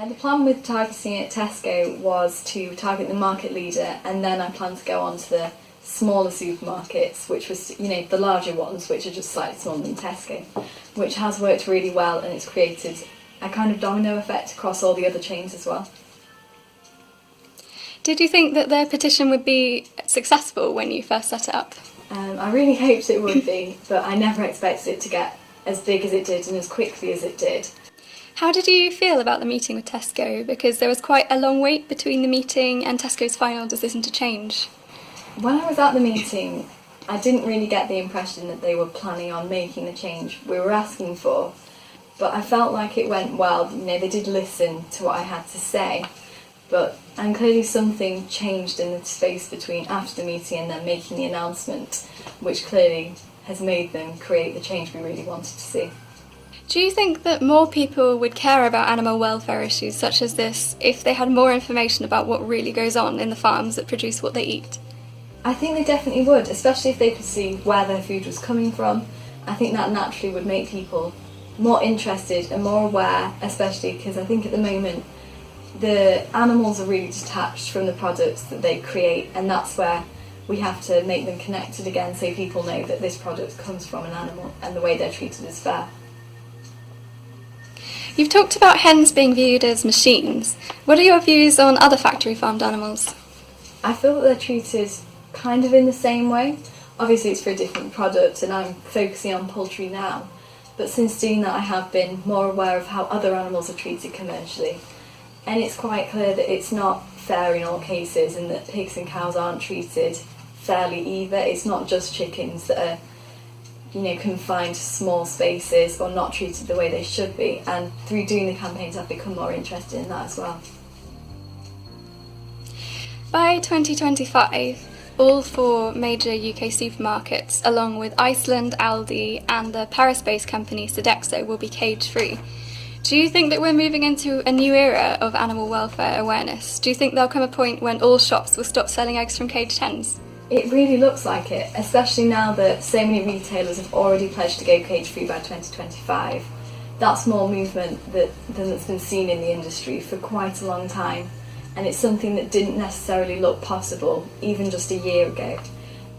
The plan with targeting at Tesco was to target the market leader, and then I plan to go on to the smaller supermarkets, which was, the larger ones, which are just slightly smaller than Tesco, which has worked really well, and it's created a kind of domino effect across all the other chains as well. Did you think that the petition would be successful when you first set it up? I really hoped it would be, but I never expected it to get as big as it did and as quickly as it did. How did you feel about the meeting with Tesco? Because there was quite a long wait between the meeting and Tesco's final decision to change. When I was at the meeting, I didn't really get the impression that they were planning on making the change we were asking for, but I felt like it went well. They did listen to what I had to say, and clearly something changed in the space between after the meeting and then making the announcement, which clearly has made them create the change we really wanted to see. Do you think that more people would care about animal welfare issues such as this if they had more information about what really goes on in the farms that produce what they eat? I think they definitely would, especially if they could see where their food was coming from. I think that naturally would make people more interested and more aware, especially because I think at the moment the animals are really detached from the products that they create, and that's where we have to make them connected again so people know that this product comes from an animal and the way they're treated is fair. You've talked about hens being viewed as machines. What are your views on other factory farmed animals? I feel that they're treated kind of in the same way. Obviously it's for a different product and I'm focusing on poultry now, but since doing that I have been more aware of how other animals are treated commercially, and it's quite clear that it's not fair in all cases and that pigs and cows aren't treated fairly either. It's not just chickens that are confined to small spaces or not treated the way they should be, and through doing the campaigns I've become more interested in that as well. By 2025, all 4 major UK supermarkets, along with Iceland, Aldi and the Paris-based company Sodexo, will be cage-free. Do you think that we're moving into a new era of animal welfare awareness? Do you think there'll come a point when all shops will stop selling eggs from caged hens? It really looks like it, especially now that so many retailers have already pledged to go cage-free by 2025. That's more movement than that's been seen in the industry for quite a long time, and it's something that didn't necessarily look possible even just a year ago.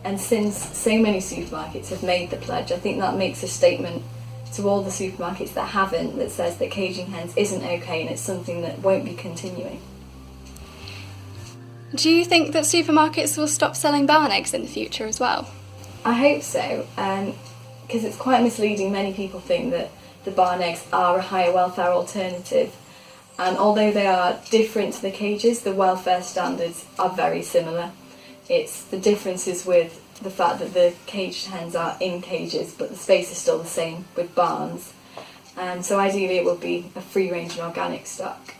And since so many supermarkets have made the pledge, I think that makes a statement to all the supermarkets that haven't, that says that caging hens isn't okay and it's something that won't be continuing. Do you think that supermarkets will stop selling barn eggs in the future as well? I hope so, because it's quite misleading. Many people think that the barn eggs are a higher welfare alternative, and although they are different to the cages, the welfare standards are very similar. It's the differences with the fact that the caged hens are in cages, but the space is still the same with barns. So ideally it will be a free-range and organic stock.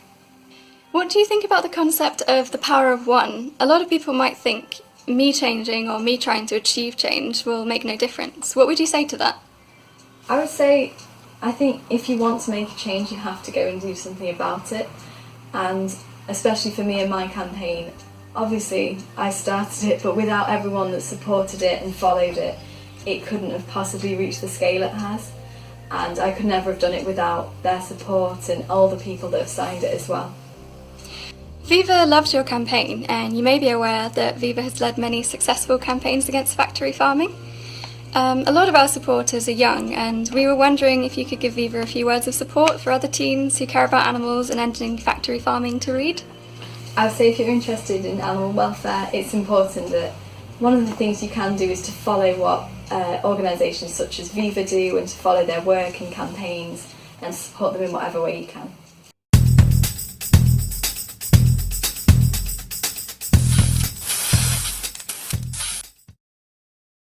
What do you think about the concept of the power of one? A lot of people might think me changing or me trying to achieve change will make no difference. What would you say to that? I would say, I think if you want to make a change, you have to go and do something about it. And especially for me and my campaign, obviously I started it, but without everyone that supported it and followed it, it couldn't have possibly reached the scale it has. And I could never have done it without their support and all the people that have signed it as well. Viva loves your campaign, and you may be aware that Viva has led many successful campaigns against factory farming. A lot of our supporters are young, and we were wondering if you could give Viva a few words of support for other teens who care about animals and ending factory farming to read. I would say if you're interested in animal welfare, it's important that one of the things you can do is to follow what organisations such as Viva do and to follow their work and campaigns and support them in whatever way you can.